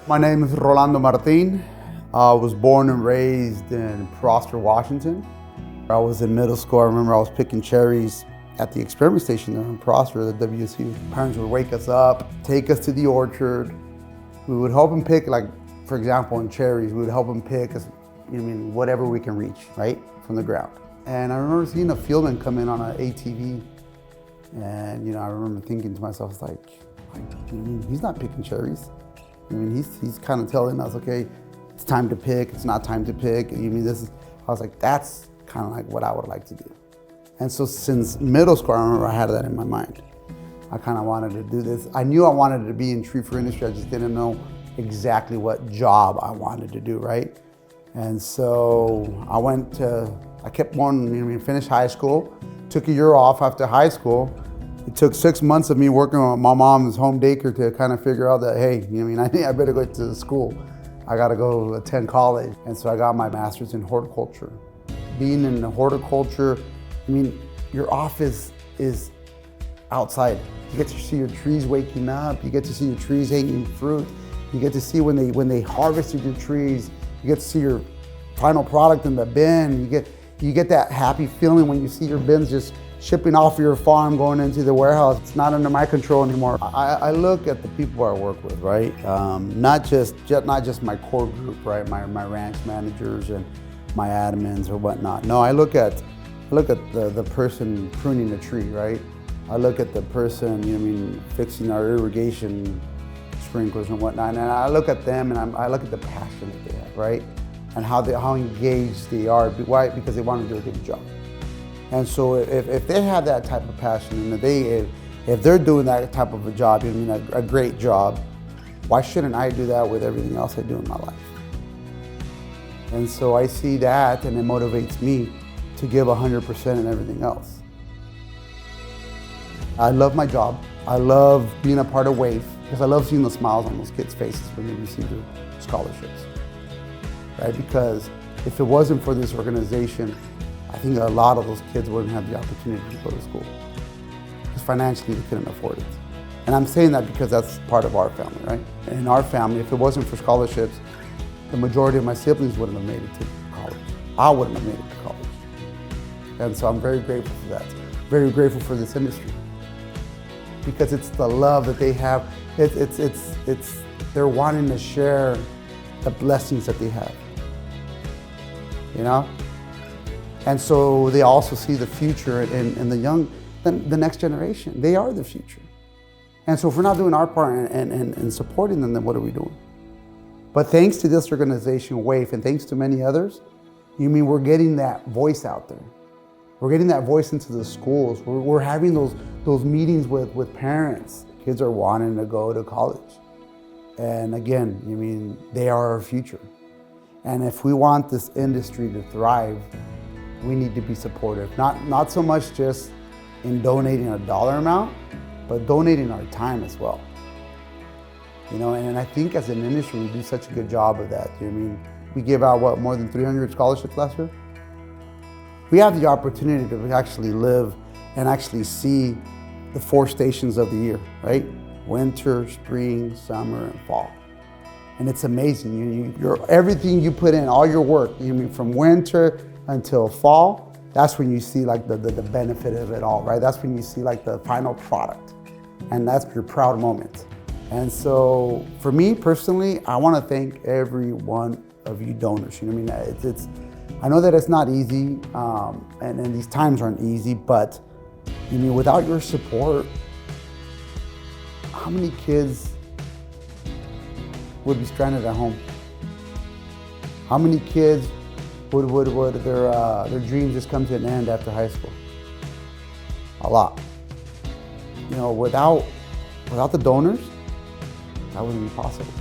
My name is Rolando Martin. I was born and raised in Prosper, Washington. I was in middle school. I remember I was picking cherries at the experiment station there in Prosper, the WSU. Parents would wake us up, take us to the orchard. We would help them pick, like, for example, in cherries, we would help them pick, whatever we can reach, right, from the ground. And I remember seeing a fieldman come in on an ATV. And, I remember thinking to myself, it's like, he's not picking cherries. He's kind of telling us, okay, it's time to pick, it's not time to pick. I was like, that's kind of like what I would like to do. And so since middle school, I remember I had that in my mind. I kind of wanted to do this. I knew I wanted to be in tree fruit industry, I just didn't know exactly what job I wanted to do, right? And so I kept wanting to finish high school, took a year off after high school. It took 6 months of me working on my mom's home daycare to kind of figure out that, hey, I better go to school. I got to go attend college. And so I got my master's in horticulture. Being in horticulture, your office is outside. You get to see your trees waking up. You get to see your trees hanging fruit. You get to see when they harvested your trees. You get to see your final product in the bin. You get that happy feeling when you see your bins just shipping off your farm, going into the warehouse. It's not under my control anymore. I look at the people I work with, right? Not just my core group, right? My ranch managers and my admins or whatnot. No, I look at the person pruning the tree, right? I look at the person, fixing our irrigation sprinklers and whatnot. And I look at them and I look at the passion that they have, right? And how engaged they are. Why? Because they want to do a good job. And so if they have that type of passion, and if they're doing that type of a job, a great job, why shouldn't I do that with everything else I do in my life? And so I see that, and it motivates me to give 100% in everything else. I love my job. I love being a part of WAEF, because I love seeing the smiles on those kids' faces when they receive their scholarships, right? Because if it wasn't for this organization, I think a lot of those kids wouldn't have the opportunity to go to school, because financially they couldn't afford it. And I'm saying that because that's part of our family, right? And in our family, if it wasn't for scholarships, the majority of my siblings wouldn't have made it to college. I wouldn't have made it to college. And so I'm very grateful for that. Very grateful for this industry, because it's the love that they have. They're wanting to share the blessings that they have, And so they also see the future in the next generation. They are the future. And so if we're not doing our part and supporting them, then what are we doing? But thanks to this organization, WAEF, and thanks to many others, we're getting that voice out there. We're getting that voice into the schools. We're having those meetings with parents. Kids are wanting to go to college. And again, they are our future. And if we want this industry to thrive, we need to be supportive. Not so much just in donating a dollar amount, but donating our time as well. And I think as an industry, we do such a good job of that. We give out, more than 300 scholarships last year? We have the opportunity to actually live and actually see the 4 stations of the year, right? Winter, spring, summer, and fall. And it's amazing. Everything you put in, all your work, from winter until fall, that's when you see the benefit of it all, right? That's when you see the final product. And that's your proud moment. And so for me personally, I want to thank every one of you donors. I know that it's not easy, and these times aren't easy, but without your support, how many kids would be stranded at home? How many kids would their dreams just come to an end after high school? A lot. Without the donors, that wouldn't be possible.